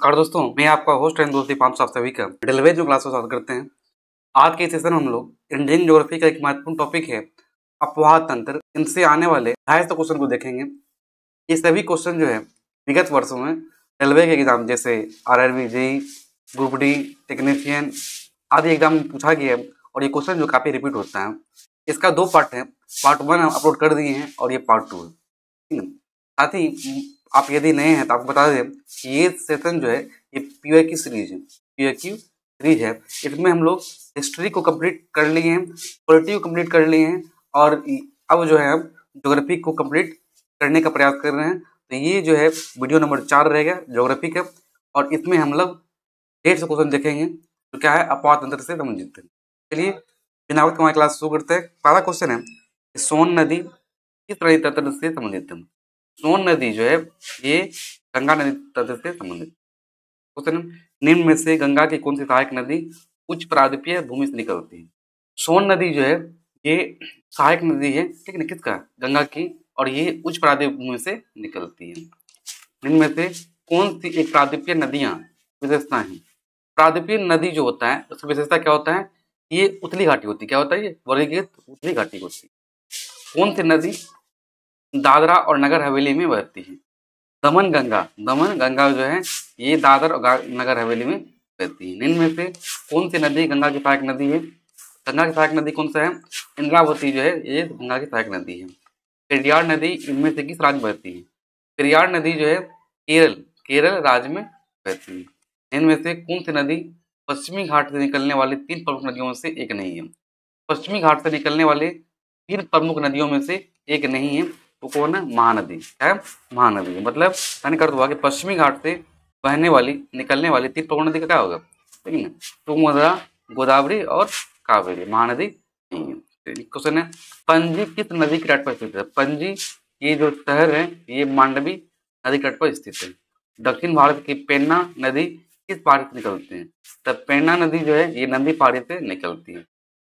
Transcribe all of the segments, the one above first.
नमस्कार दोस्तों, मैं आपका होस्ट एंड दोस्त दीपांशु, आप सभी का रेलवे जो क्लास में स्वागत करते हैं। आज के सेशन में हम लोग इंडियन ज्योग्राफी का एक महत्वपूर्ण टॉपिक है अपवाह तंत्र। इनसे आने वाले 250 क्वेश्चन को देखेंगे। ये सभी क्वेश्चन जो है विगत वर्षों में रेलवे के एग्जाम जैसे RRB, JEE, group D, technician आदि एग्जाम में पूछा गया है और ये क्वेश्चन जो काफी रिपीट होता है। इसका 2 पार्ट है। पार्ट 1 अपलोड कर दिए हैं और ये पार्ट 2 है, ठीक है। साथ ही आप यदि नए हैं तो आपको बता दें कि ये सेशन जो है ये PYQ सीरीज है। PYQ सीरीज है। इसमें हम लोग हिस्ट्री को कंप्लीट कर लिए हैं, पॉलिटी को कंप्लीट कर लिए हैं और अब जो है हम ज्योग्राफी को कंप्लीट करने का प्रयास कर रहे हैं। तो ये जो है वीडियो नंबर 4 रहेगा ज्योग्राफी का और इसमें हम लोग 150 क्वेश्चन देखेंगे तो क्या है अपवाह तंत्र से संबंधित है। चलिए बिना वक्त हमारी क्लास शुरू करते हैं। पहला क्वेश्चन है सोन नदी किस नदी तंत्र से संबंधित है। सोन नदी जो है ये गंगा नदी तंत्र से संबंधित। क्वेश्चन निम्न में से गंगा की कौन सी सहायक नदी उच्च प्रायद्वीपीय भूमि से निकलती है। सोन नदी जो है ये सहायक नदी है, ठीक है ना, किसका, गंगा की, और ये उच्च प्रायद्वीपीय भूमि से निकलती है। निम्न में से कौन सी एक प्रायद्वीपीय नदियां विशेषता है। प्रायद्वीपीय नदी जो होता है उसकी विशेषता क्या होता है, ये उथली घाटी होती है। क्या होता है, ये वर्गीकृत उथली घाटी होती है। कौन सी नदी दादरा और नगर हवेली में बहती है। दमन गंगा जो है ये दादर और नगर हवेली में बहती है। निम्न में से कौन सी नदी गंगा की सहायक नदी है। गंगा की सहायक नदी कौन सा है, इंद्रावती जो है ये गंगा की सहायक नदी है। पेरियार नदी इनमें से किस राज्य में बहती है। पेरियार नदी जो है केरल राज्य में बहती है। इनमें से कौन सी नदी पश्चिमी घाट से निकलने वाली 3 प्रमुख नदियों में से एक नहीं है। पश्चिमी घाट से निकलने वाले 3 प्रमुख नदियों में से एक नहीं है, तो कौन है, महानदी है। महानदी मतलब कहने का अर्थ हुआ कि पश्चिमी घाट से बहने वाली निकलने वाली 3 प्रमुख नदी का क्या होगा, ठीक है ना, तुंगभद्रा, गोदावरी और कावेरी। महानदी नहीं है। क्वेश्चन है पणजी किस नदी के तट पर स्थित है। पणजी ये जो शहर है ये मांडवी नदी के तट पर स्थित है। दक्षिण भारत की पेन्ना नदी किस पहाड़ी से निकलती है। तब पेन्ना नदी जो है ये नंदी पहाड़ी से निकलती है।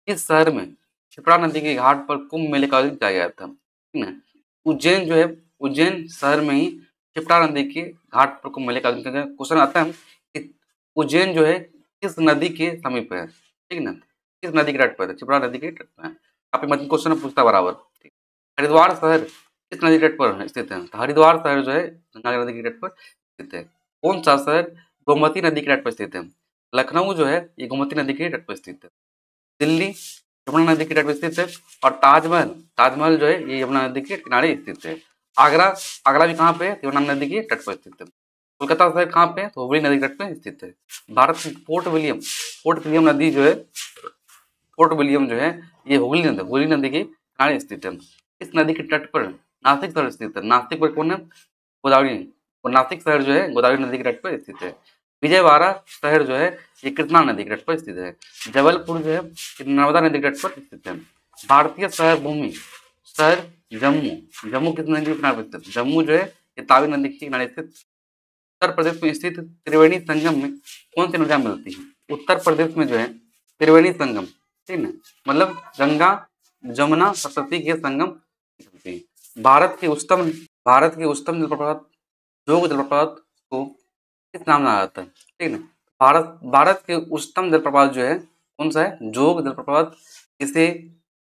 इस शहर में क्षिप्रा नदी के घाट पर कुंभ मेले का आयोजन किया गया था, ठीक है। उज्जैन जो है उज्जैन शहर में ही क्षिप्रा नदी के घाट पर कुंभ मेले का आयोजन किया गया। क्वेश्चन आता है कि उज्जैन जो है किस नदी के समीप है, ठीक है ना, किस नदी के तट पर है, क्षिप्रा नदी के तट पर है। आप मतलब क्वेश्चन पूछता बराबर। हरिद्वार शहर किस नदी तट पर स्थित है। तो हरिद्वार शहर जो है गंगा नदी के तट पर स्थित है। कौन सा शहर गोमती नदी के तट पर स्थित है। लखनऊ जो है ये गोमती नदी के तट पर स्थित है। दिल्ली यमुना नदी के तट पर स्थित है। और ताजमहल जो है ये यमुना नदी के किनारे स्थित है। आगरा भी कहाँ पे है, यमुना नदी के तट पर स्थित है। कोलकाता शहर कहाँ पे है, तो हुगली नदी के तट पर स्थित है। भारत की फोर्ट विलियम नदी जो है फोर्ट विलियम जो है ये हुगली नदी के किनारे स्थित है। इस नदी के तट पर नासिक शहर स्थित है। नासिक पर कौन है, गोदावरी, और नासिक शहर जो है गोदावरी नदी के तट पर स्थित है। विजयवाड़ा शहर जो है ये कृष्णा नदी के तट पर स्थित है। जबलपुर जो है नर्मदा नदी के तट पर स्थित है। भारतीय शहर जम्मू किस नदी के किनारे स्थित है। जम्मू जो है ये तावी नदी के किनारे स्थित। उत्तर प्रदेश में स्थित त्रिवेणी संगम में कौन सी नदियां मिलती है। उत्तर प्रदेश में जो है त्रिवेणी संगम, ठीक है, मतलब गंगा जमुना सरस्वती के संगम निकलते हैं। भारत के उच्चतम जलप्रपात जोग जलप्रपात को किस नाम जाना जाता है, ठीक है ना। भारत के उच्चतम जलप्रपात जो है कौन सा है, जोग जलप्रपात। इसे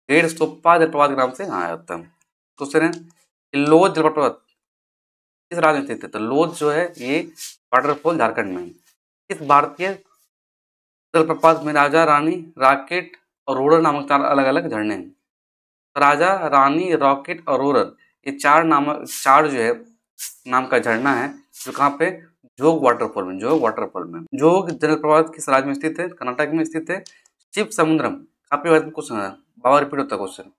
150 जलप्रपात के नाम से जाना जाता है। क्वेश्चन है लोध जलप्रपात किस राज्य में स्थित है। तो लोध जो है ये वाटरफॉल झारखंड में है। इस भारतीय जलप्रपात में राजा, रानी, रॉकेट और रोरर नामक 4 अलग अलग झरने हैं। राजा, रानी, रॉकेट और रोरर ये 4 जो है नाम का झरना है जो कहाँ पे, जोग वाटरफॉल में। जोग जलप्रपात किस राज्य में स्थित है, कर्नाटक में स्थित है। शिव समुद्रम काफी बार क्वेश्चन है, बार रिपीट होता है क्वेश्चन।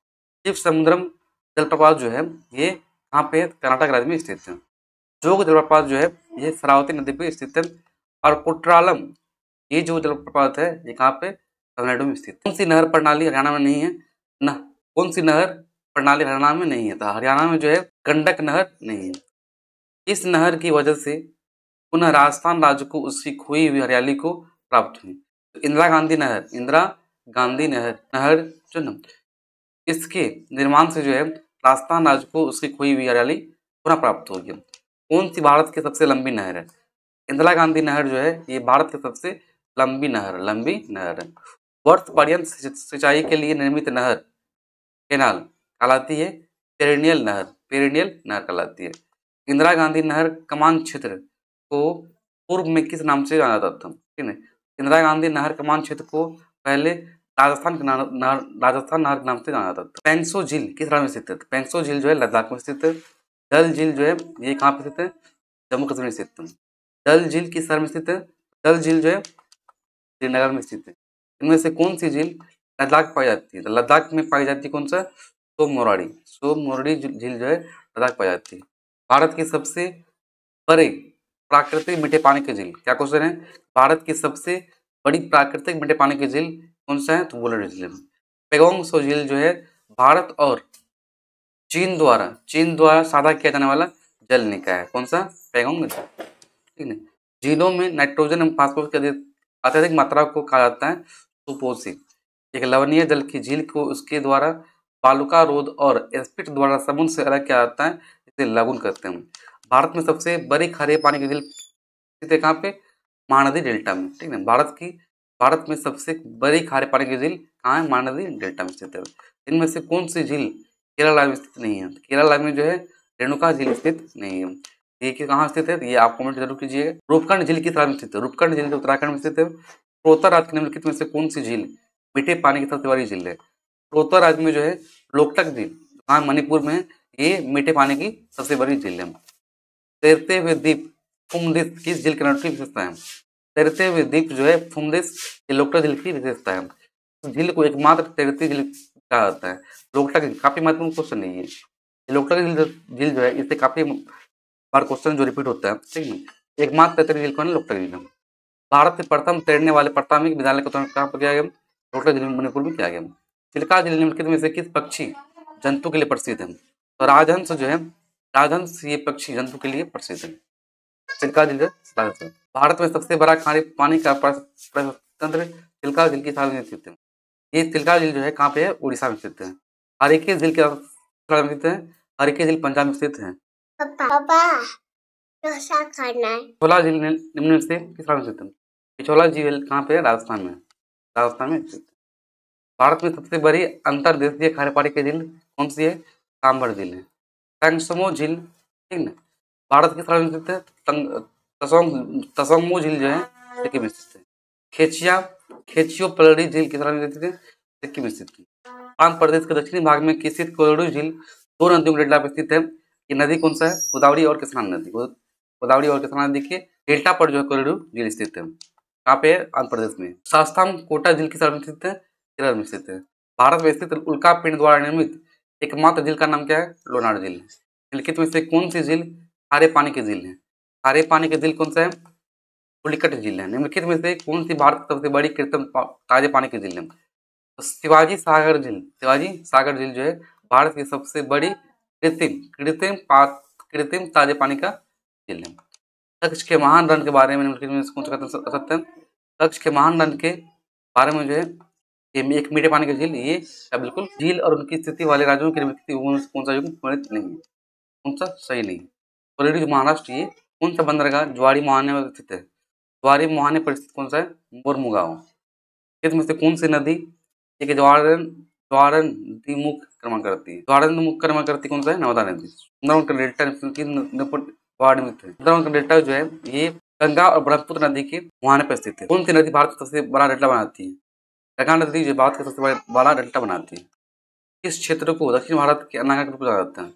शिव समुद्रम जलप्रपात जो है ये कहाँ पे, कर्नाटक राज्य में स्थित है। जोग जलप्रपात जो है ये शरावती नदी पे स्थित है। और कुट्रालम ये जो जलप्रपात है ये कहाँ पे, तमिलनाडु में स्थित। कौन सी नहर प्रणाली हरियाणा में नहीं है ना, कौन सी नहर प्रणाली हरियाणा में नहीं है। तो हरियाणा में जो है गंडक नहर नहीं है। इस नहर की वजह से पुनः राजस्थान राज्य को उसकी खोई हुई हरियाली को प्राप्त हुई। तो इंदिरा गांधी नहर जो ना, इसके निर्माण से जो है राजस्थान राज्य को उसकी खोई हुई हरियाली पुनः प्राप्त होगी। कौन सी भारत की सबसे लंबी नहर है। इंदिरा गांधी नहर जो है ये भारत की सबसे लंबी नहर है। वर्ष पर्यंत सिंचाई के लिए निर्मित नहर केनाल कहलाती है पेरिनियल नहर कहलाती है। इंदिरा गांधी नहर कमान क्षेत्र को पूर्व में किस नाम से जाना जाता था? ठीक है, इंदिरा गांधी नहर कमान क्षेत्र को पहले राजस्थान नहर के नाम से जाना जाता था। पेंगसो झील किस राज्य में स्थित है? पेंगसो झील जो है लद्दाख में स्थित है। डल झील जो है ये कहाँ पे स्थित है? जम्मू कश्मीर में स्थित है। डल झील किस शहर में स्थित है? डल झील जो है श्रीनगर में स्थित है। इनमें से कौन सी झील लद्दाख पाई जाती है? तो लद्दाख में पाई जाती है कौन सा? सोममोरडी झील जो है लद्दाख पाई जाती है। भारत की सबसे बड़े प्राकृतिक मीठे पानी की झील, क्या क्वेश्चन है? भारत की सबसे बड़ी प्राकृतिक मीठे पानी की झील कौन सा है? तो वुलर झील है। पेगोंग सो झील जो है भारत और चीन द्वारा साझा किया जाने वाला जल निकाय है। कौन सा? पेगोंग झील। ठीक है। झीलों में नाइट्रोजन एवं फास्फोरस की अत्यधिक मात्रा को कहा जाता है सुपोषी। एक लवणीय जल की झील को उसके द्वारा बालुका रोध और एस्पिट द्वारा समुद्र से अलग किया जाता है, इसे लगुन कहते हैं। भारत में सबसे बड़ी खारे पानी की झील स्थित है कहाँ पे? महानदी डेल्टा में। ठीक है, भारत में सबसे बड़ी खारे पानी की झील कहाँ है? महानदी डेल्टा में स्थित है। इनमें से कौन सी झील केरला में स्थित नहीं है? केरला में जो है रेणुका झील स्थित नहीं है। ये कहाँ स्थित है? ये आप कमेंट जरूर कीजिएगा। रूपकुंड झील किस राज्य में स्थित है? रूपकुंड झील जो उत्तराखंड में स्थित है। पूर्वोत्तर राज्य के निम्नलिखित में से कौन सी झील मीठे पानी की सबसे बड़ी झील है? पूर्वोत्तर राज्य में जो है लोकटक झील, हाँ मणिपुर में, ये मीठे पानी की सबसे बड़ी झील है। तैरते हुए द्वीप फुमदिस किस झील की अनूठी विशेषता है? तैरते हुए द्वीप जो है फुमदिस ये लोकटक झील की विशेषता है। झील को एकमात्र तैरती झील कहा जाता है। लोकटक झील काफी महत्वपूर्ण क्वेश्चन नहीं है। लोकटक झील जो है इससे काफी बार क्वेश्चन जो रिपीट होता है। ठीक है, एकमात्र तैरती झील कौन है? लोकटक झील। भारत में प्रथम तैरने वाले प्राथमिक विद्यालय का उत्तर कहाँ पर किया गया? लोकटक झील मणिपुर में किया गया। चिल्का झील निम्नलिखित में से किस पक्षी जंतु के लिए प्रसिद्ध है? तो राजहंस जो है, राजहंस ये पक्षी जंतु के लिए प्रसिद्ध है। चिल्का झील राजहंस। भारत में सबसे बड़ा खारे पानी का तंत्र चिल्का झील की स्थान में स्थित है। ये चिल्का झील जो है कहाँ पे है? उड़ीसा में स्थित है। हरिके झील के स्थित है। हरिके झील पंजाब में स्थित है। पिछोला झील निम्न से किस राज्य में स्थित है? पिछोला झील कहाँ पे है? राजस्थान में स्थित है। भारत में सबसे बड़ी अंतर्देशीय खारे पानी की झील कौन सी है? कांबर झील है। पेंगसमो झील, ठीक ना, भारत किस राज्य में स्थित है? तसोंगमो झील जो है सिक्किम में स्थित है। खेचियो पलड़ी झील किस राज्य में स्थित है? सिक्किम में स्थित है। आंध्र प्रदेश के दक्षिणी भाग में स्थित कोरडू झील दो नदियों के डेल्टा पर स्थित है। ये नदी कौन सा है? गोदावरी और कृष्णा नदी। गोदावरी और कृष्णा नदी के डेल्टा पर जो है कोरडू झील स्थित है। कहाँ पे है? आंध्र प्रदेश में। शास्ताम कोटा झील किस राज्य में स्थित है? केरल में स्थित है। भारत में स्थित उल्का पिंड द्वारा निर्मित एकमात्र झील का नाम क्या है? लोनार झील। निम्नलिखित में से कौन सी झील खारे पानी की झील है? खारे पानी की झील कौन सा है? पुलिकट झील है। निम्नलिखित में से कौन सी भारत की सबसे बड़ी कृत्रिम ताजे पानी की झील है? तो शिवाजी सागर झील जो है भारत की सबसे बड़ी कृत्रिम ताजे पानी का झील है। तक्ष के महान रन के बारे में निम्नलिखित में कौन सा कथन सत्य है? तक्ष के महान रन के बारे में जो है ये एक मीठे पानी की झील, ये बिल्कुल झील और उनकी स्थिति वाले राज्यों की कौन सा वर्णित नहीं है? कौन सा सही नहीं? कोरेडी जो महाराष्ट्र, ये कौन सा बंदरगाह ज्वारी मुहाने में स्थित है? ज्वारी मुहाने पर स्थित कौन सा है? मोरमुगांव। इसमें से कौन सी नदी एक द्वारनमुख क्रमण करती है? द्वारनमुख क्रमण करती कौन सा है? नर्मदा नदी। सुंदरवन का डेल्टा सुंदरवन का डेल्टा जो है ये गंगा और ब्रह्मपुत्र नदी के मुहाने पर स्थित है। कौन सी नदी भारत का सबसे बड़ा डेल्टा बनाती है? गंगा नदी जो भारत का सबसे बड़ा डेल्टा बनाती है। इस क्षेत्र को दक्षिण भारत के अनाहर के रूप में जाना जाता है।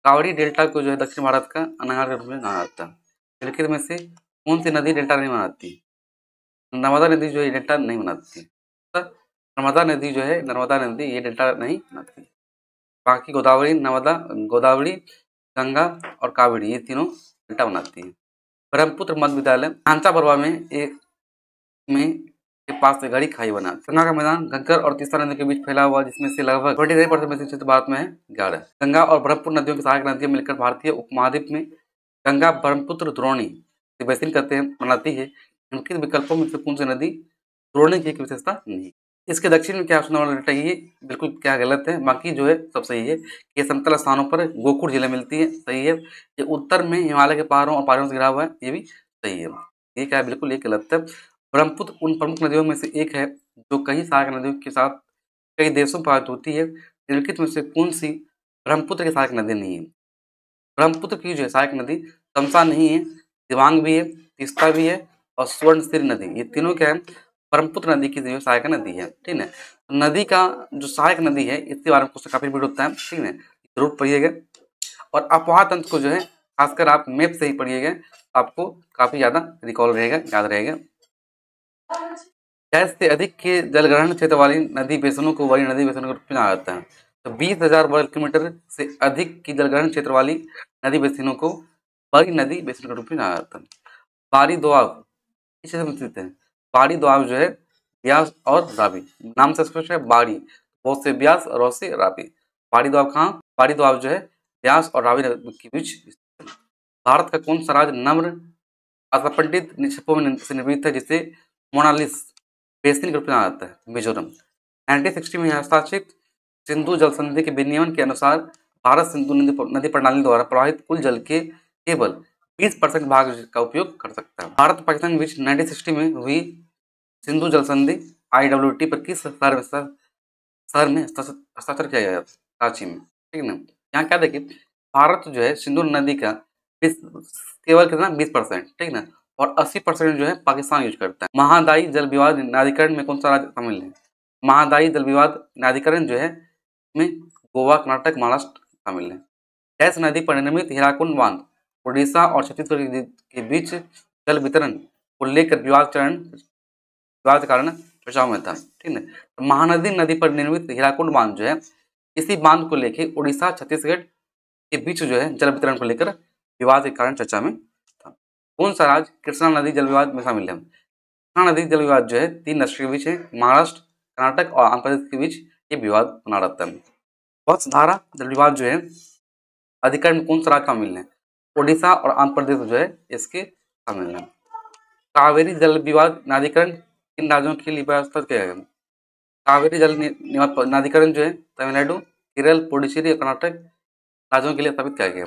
कावड़ी डेल्टा को जो है दक्षिण भारत का अनाहर के रूप में जाना जाता है। निम्नलिखित में से कौन सी नदी डेल्टा नहीं बनाती? नर्मदा नदी जो है डेल्टा नहीं बनाती। नर्मदा नदी ये डेल्टा नहीं बनाती। बाकी गोदावरी, गंगा और कावेरी ये तीनों डेल्टा बनाती है। ब्रह्मपुत्र मध्य विद्यालय हांसा बरवा में के पास से घड़ी खाई बना। गंगा का मैदान घग्गर और तीस्ता नदी के बीच फैला हुआ, जिसमें से लगभग 23% में क्षेत्र भारत में है। गाढ़ गंगा और ब्रह्मपुत्र नदियों की सहायक नदियां मिलकर भारतीय उपमहाद्वीप में गंगा ब्रह्मपुत्र द्रोणी से बेसिन करते हैं बनाती है। इनके विकल्पों में से कौन सी नदी द्रोणी की एक विशेषता नहीं? इसके दक्षिण में क्या डेल्टा, ये बिल्कुल क्या गलत है, बाकी जो है सब सही है। ये समतल स्थानों पर गोकुड़ झीलें मिलती है, सही है। ये उत्तर में हिमालय के पहाड़ों और पहाड़ियों से घिरा हुआ है, ये भी सही है। ये क्या है, बिल्कुल ये गलत है। ब्रह्मपुत्र उन प्रमुख नदियों में से एक है जो कई सहायक नदियों के साथ कई देशों में प्रवाहित होती है। निम्नलिखित में से कौन सी ब्रह्मपुत्र की सहायक नदी नहीं है? ब्रह्मपुत्र की जो है सहायक नदी तमसा नहीं है, दिबांग भी है, तीस्ता भी है और सुवर्णसिरी नदी, ये तीनों क्या है, ब्रह्मपुत्र नदी की जो सहायक नदी है। ठीक है, तो नदी का जो सहायक नदी है इसके बारे में क्वेश्चन काफी रिपीट होता है। ठीक है, जरूर पढ़िएगा और अपवाह तंत्र को जो है खासकर आप मैप से ही पढ़िएगा, आपको काफी ज्यादा रिकॉल रहेगा, याद रहेगा। गैस से अधिक के जलग्रहण क्षेत्र वाली नदी बेसिनों को बड़ी नदी बेसिनों के रूप में जाना जाता है। तो 20,000 वर्ग किलोमीटर से अधिक की जलग्रहण क्षेत्र वाली नदी बेसिनों को बड़ी नदी बेसिन के रूप में जाना जाता है। बारी दोआब किस क्षेत्र में स्थित है? बारी दोआब जो है ब्यास और रावी, नाम से स्पष्ट है, बारी बहुत से ब्यास और बहुत से रावी। बारी दोआब कहाँ? बारी दोआब जो है ब्यास और रावी के बीच स्थित है। भारत का कौन सा राज्य नम्र असंपीड़ित निक्षेपों में से निर्मित है जिसे मोनालिस बेसिन के रूप में जाना जाता है? मिजोरम। 1960 में हस्ताक्षरित सिंधु जल संधि के विनियमन के अनुसार भारत सिंधु नदी प्रणाली द्वारा प्रवाहित कुल जल के केवल 20% भाग का उपयोग कर सकता है। भारत और पाकिस्तान के बीच 1960 में हुई सिंधु जल संधि IWT पर किस शहर में हस्ताक्षर किया गया? कराची में। ठीक है ना, यहाँ क्या देखिए, भारत जो है सिंधु नदी का केवल कितना 20%, ठीक है ना, और 80% जो है पाकिस्तान यूज करता है। महादायी जल विवाद न्यायाधिकरण में कौन सा राज्य शामिल है? महादायी जल विवाद न्यायाधिकरण जो है में गोवा, कर्नाटक, महाराष्ट्र शामिल है। डैश नदी पर निर्मित हीराकुंड बांध उड़ीसा और छत्तीसगढ़ के बीच जल वितरण को लेकर विवाद के कारण चर्चाओं में था। ठीक है, तो महानदी नदी पर निर्मित हीराकुंड बांध जो है, इसी बांध को लेकर उड़ीसा छत्तीसगढ़ के बीच जो है जल वितरण को लेकर विवाद के कारण चर्चा में था। कौन सा राज्य कृष्णा नदी जल विवाद में शामिल है? कृष्णा नदी जल विवाद जो है 3 राष्ट्रों के बीच है, महाराष्ट्र, कर्नाटक और आंध्र प्रदेश के बीच ये विवाद बना रहता है। वत्सधारा जल विवाद जो है अधिकरण में कौन सा राज्य शामिल है? ओडिशा और आंध्र प्रदेश जो है इसके शामिल है। कावेरी जल विवाद न्यायाधिकरण किन राज्यों के लिए व्यवस्था किया गया? कावेरी जल न्यायाधिकरण जो है तमिलनाडु, केरल, पुडुचेरी और कर्नाटक राज्यों के लिए स्थापित किया गया।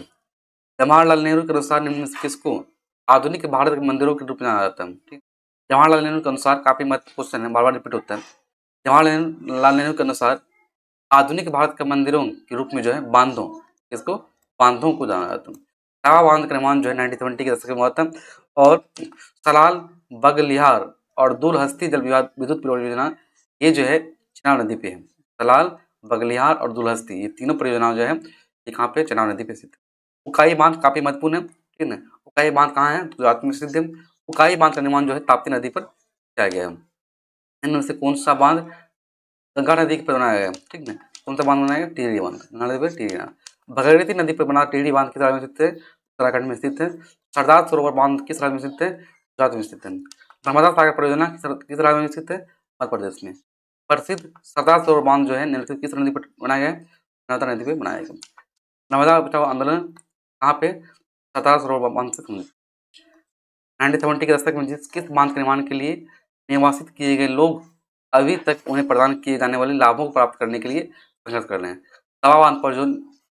जवाहरलाल नेहरू के अनुसार निम्न में से किसको आधुनिक भारत के मंदिरों के रूप में जाना जाता है? ठीक, जवाहरलाल नेहरू के अनुसार, काफी महत्वपूर्ण क्वेश्चन है, बार बार रिपीट होता है। जवाहरलाल नेहरू के अनुसार आधुनिक भारत के मंदिरों के रूप में जो है बांधों, इसको बांधों को जाना जाता है। तवा बांध का निर्माण जो है 1970 के दशक में हुआ था। और सलाल, बगलिहार और दुलहस्ती जल विद्युत परियोजना ये जो है चेनाब नदी पे है। सलाल, बगलिहार और दुलहस्ती ये तीनों परियोजनाएं जो है ये कहाँ पे? चेनाब नदी पे स्थित है। उकाई बांध काफी महत्वपूर्ण है। ठीक है, उकाई बांध कहाँ है? गुजरात में स्थित है। उकाई बांध का निर्माण जो है ताप्ती नदी पर किया गया है। इनमें से कौन सा बांध गंगा नदी पर बनाया गया? ठीक है, कौन सा बांध बनाया गया? टिहरी बांध, गंगा नदी पर टिहरी बांध। भगीरथी नदी पर बना टिहरी बांध किस राज्य में स्थित है? उत्तराखंड में स्थित है। सरदार सरोवर बांध किस राज्य में स्थित है? गुजरात में स्थित है। नर्मदा सागर परियोजना किस राज्य में स्थित है? मध्य प्रदेश में। प्रसिद्ध सरदार सरोवर बांध जो है निम्नलिखित किस नदी पर बनाया गया? नर्मदा नदी पर बनाया गया। नर्मदा बचाओ आंदोलन कहाँ पे? सरदार सरोवर बांध से संबंधित। 1970 के दशक में किस बांध के निर्माण के लिए निवासित किए गए लोग अभी तक उन्हें प्रदान किए जाने वाले लाभों को प्राप्त करने के लिए संघर्ष कर रहे हैं? तवा बांध पर जो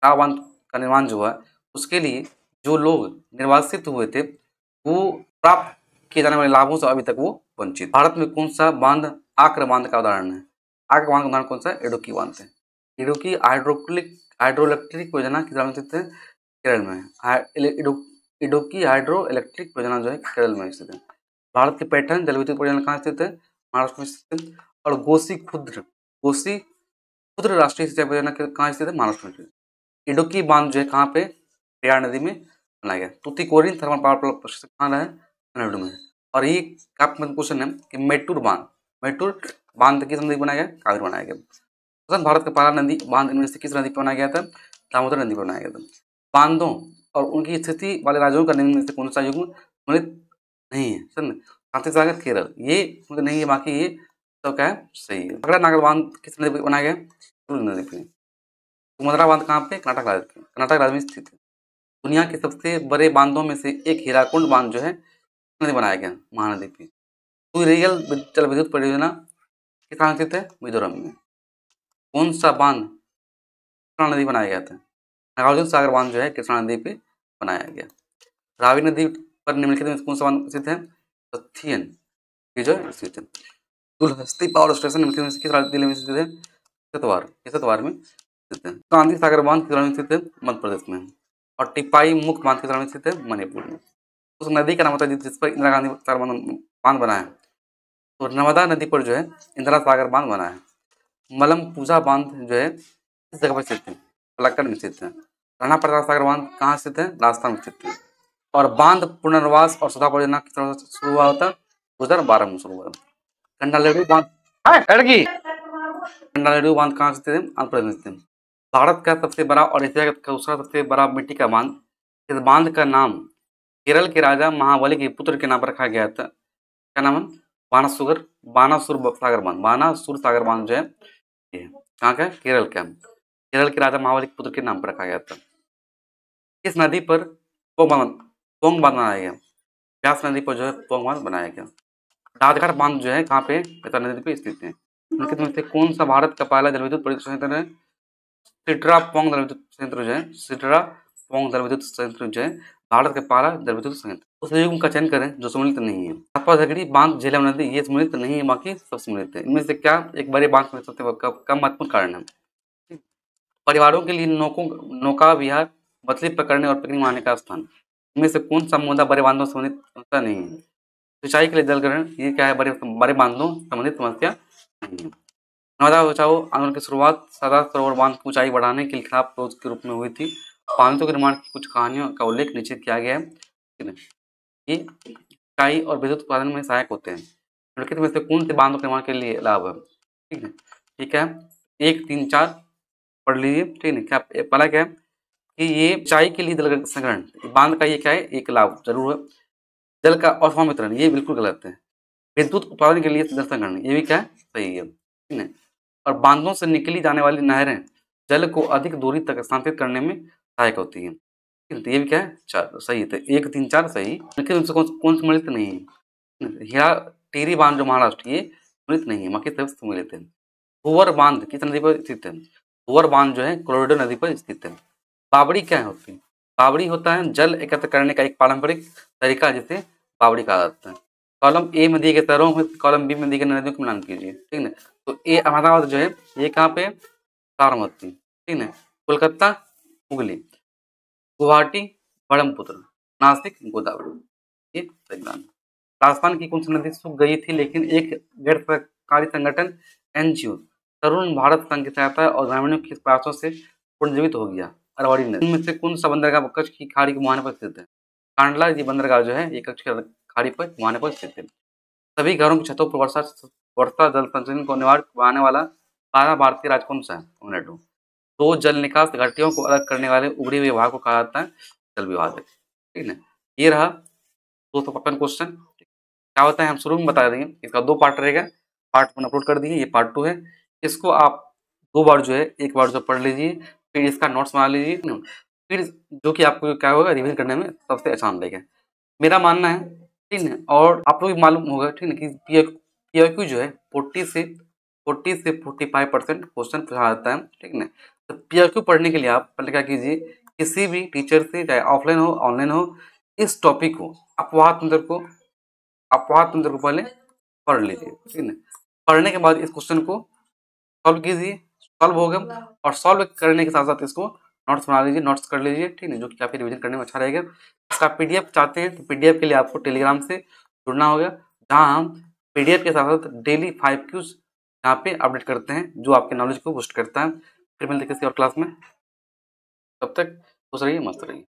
तवा बांध का निर्माण जो है उसके लिए जो लोग निर्वासित हुए थे वो प्राप्त किए जाने वाले लाभों से अभी तक वो वंचित। भारत में कौन सा बांध आक्र बांध का उदाहरण है? आक्र बांध का उदाहरण कौन सा है? इडुक्की बांध है। इडुक्की हाइड्रोइलेक्ट्रिक योजना किस राज्य में स्थित है? केरल में। इडुक्की हाइड्रो इलेक्ट्रिक परियोजना जो है केरल में स्थित है। भारत के पैठन जल विद्युत परियोजना कहाँ स्थित है? महाराष्ट्र में स्थित है। और गोसी खुद्र राष्ट्रीय सिंचाई परियोजना कहाँ स्थित है? महाराष्ट्र में स्थित है। इडुक्की बांध जो है कहाँ पे? पेरियार नदी में बनाया गया। तूतीकोरिन थर्मल पावर प्लांट कहाँ है? तमिलनाडु में। और ये काफी क्वेश्चन है कि मेट्टूर बांध किस नदी बनाया गया? कावेरी बनाया गया। भारत का पहला नदी बांध इनमें से किस नदी पर बनाया गया था? दामोदर नदी पर बनाया गया था। बांधों और उनकी स्थिति वाले राज्यों का निम्न में से कौन सा युग्म सम्मिलित नहीं है? शांति सागर, केरल ये नहीं है, बाकी ये तो क्या है? सही है। अगला नागर बांध किस नदी पर बनाया गया? नदी पे। तुंगभद्रा बांध कहाँ पे? कर्नाटक राज्य में स्थित है। दुनिया के सबसे बड़े बांधों में से एक हीराकुंड बांध जो है नदी बनाया गया महानदी पे। सुईरेगल जल विद्युत परियोजना किस स्थान स्थित है? मिजोरम में। कौन सा बांध कृष्णा नदी बनाया गया था? नागार्जुन सागर बांध जो है कृष्णा नदी पे बनाया गया। रावी नदी पर निम्नलिखित में कौन सा बांध स्थित है? तथियन, ये जो स्थित है। दुलहस्ती पावर स्टेशन निम्नलिखित में से किस जिले में स्थित है? सतवार में स्थित है। गांधी सागर बांध किस राज्य में स्थित है? मध्य प्रदेश में। और टिपाई मुख्य बांध किस राज्य में स्थित है? मणिपुर में। उस नदी का नाम होता है जिस पर इंदिरा गांधी सागर बांध बना है, तो नर्मदा नदी पर जो है इंदिरा सागर बांध बना है। मलमपूजा बांध जो है इस जगह पर स्थित है? पलक्कड़ में स्थित है। राणा प्रताप सागर बांध कहाँ स्थित है? राजस्थान में स्थित है। और बांध पुनर्वास और सुधार परियोजना किस तरह से शुरू हुआ होता है? 2012 में शुरू हुआ। कंडालेरू बांध कंडालेरू बांध कहाँ स्थित है? आंध्र प्रदेश में स्थित है। भारत का सबसे बड़ा और एशिया का दूसरा सबसे बड़ा मिट्टी का बांध, इस बांध का नाम केरल के राजा महाबली के पुत्र के नाम पर रखा गया था। क्या नाम है? बानासुर सागर बांध। बानासुर सागर बांध जो है ये कहाँ का? केरल का। केरल के राजा महाबली के पुत्र के नाम पर रखा गया था। इस नदी पर पोंग बांध बनाया गया। व्यास नदी पर जो है पोंग बांध बनाया गया। राजघाट बांध जो है कहाँ पे? बेतवा नदी पे स्थित है। निम्नलिखित में से कौन सा भारत का पहला जलविद्युत परियोजना संयंत्र है? सिट्रा पोंग जलविद्युत संयंत्र जो है, सिट्रा पोंग जलविद्युत संयंत्र जो है भारत का पहला जलविद्युत संयंत्र। उस युग का चयन करें जो सम्मिलित नहीं है। हथपा झगड़ी बांध झेलम नदी ये सम्मिलित नहीं है, बाकी सब सम्मिलित है। इनमें से क्या एक बड़े बांध में सबसे कम महत्वपूर्ण कारण है? परिवारों के लिए नौका विहार, मछली पकड़ने और पिकनिक मनाने का स्थान। इनमें से कौन सा मुद्दा बड़े बांधों से संबंधित समस्या नहीं है? सिंचाई के लिए जल ग्रहण, ये क्या है? बड़े बांधों संबंधित समस्या नहीं है। नर्मदा बचाओ आंदोलन की शुरुआत सरदार सरोवर बांध की ऊंचाई बढ़ाने के खिलाफ विरोध के रूप में हुई थी। बांधों के निर्माण की कुछ कहानियों का उल्लेख नीचे किया गया है। ये सिंचाई और विद्युत उत्पादन में सहायक होते हैं। निम्नलिखित में से कौन से बांधों के निर्माण के लिए लाभ है? ठीक है 1, 3, 4 पढ़ लीजिए। ठीक है क्या? पहला क्या है कि ये सिंचाई के लिए जल संग्रहण, बांध का ये क्या है? एक लाभ जरूर है। जल का अफवाह वितरण, ये बिल्कुल गलत है। विद्युत उत्पादन के लिए जल संग्रहण, ये भी क्या है? सही है। ठीक है। और बांधों से निकली जाने वाली नहरें जल को अधिक दूरी तक स्थानांतरित करने में सहायक होती हैं। तो ये भी क्या है? 4 सही। तो 1, 3, 4 सही। लेकिन उनसे कौन सम्मिलित नहीं है? हीरा टिहरी बांध जो महाराष्ट्र, ये सम्मिलित नहीं है, बाकी सब सम्मिलित है। भूवर बांध किस नदी पर स्थित है? भूवर बांध जो है कोलोराडो नदी पर स्थित है। बावड़ी क्या होती है? बावड़ी होता है जल एकत्र करने का एक पारंपरिक तरीका जिसे बावड़ी कहा जाता है। कॉलम ए में दिए गए शहरों में कॉलम बी में दिए गए नदियों के मिलान कीजिए। ठीक है। तो ए अहमदाबाद जो है ये कहाँ पे? साबरमती। ठीक है। कोलकाता हुगली, गुवाहाटी ब्रह्मपुत्र, नासिक गोदावरी, ये सही बात है। राजस्थान की कौन सी नदी सूख गई थी लेकिन एक गैर सरकारी संगठन एनजीओ तरुण भारत संघ की सहायता और ग्रामीणों के प्रयासों से पुनर्जीवित हो गया? अरवली नदी। इनमें से कौन सा बंदरगाह कच्छ की खाड़ी के मुहाने पर स्थित है? कांडला ये बंदरगाह जो है ये कच्छ की खाड़ी पर मुहाने पर स्थित है। सभी घरों की छतों पर वर्षा जल संचयन को अनिवार्य बनाने वाला पहला भारतीय राज्य कौन सा है? तमिलनाडु। दो जल निकास घाटियों को अलग करने वाले उभरे हुए विभाग को कहा जाता है जल विभाग। ठीक है। ये रहा 255 क्वेश्चन। क्या होता है हम शुरू में बता देंगे, इसका 2 पार्ट रहेगा। पार्ट 1 अपलोड कर दिए, ये पार्ट 2 है। इसको आप 2 बार जो है, एक बार जो पढ़ लीजिए, फिर इसका नोट्स बना लीजिए, फिर जो कि आपको क्या होगा रिवीजन करने में सबसे आसान रहेगा, मेरा मानना है। ठीक है। और आप लोग मालूम होगा ठीक है कि पीआईक्यू जो है 40 से 45% क्वेश्चन पूछा जाता है। ठीक है। तो पीआईक्यू पढ़ने के लिए आप पहले क्या कीजिए, किसी भी टीचर से चाहे ऑफलाइन हो ऑनलाइन हो, इस टॉपिक को अपवाह तंत्र को पहले पढ़ लीजिए। ठीक है। पढ़ने के बाद इस क्वेश्चन को सॉल्व कीजिए, सॉल्व होगा, और सॉल्व करने के साथ साथ इसको नोट्स बना लीजिए, नोट्स कर लीजिए। ठीक है। जो कि काफी रिवीजन करने में अच्छा रहेगा। इसका पीडीएफ चाहते हैं तो पीडीएफ के लिए आपको टेलीग्राम से जुड़ना होगा, जहां हम पीडीएफ के साथ साथ डेली 5 क्यूज यहाँ पे अपडेट करते हैं, जो आपके नॉलेज को बूस्ट करता है। फिर मिलते किसी और क्लास में, तब तक खुश रहिए, मस्त रहिए।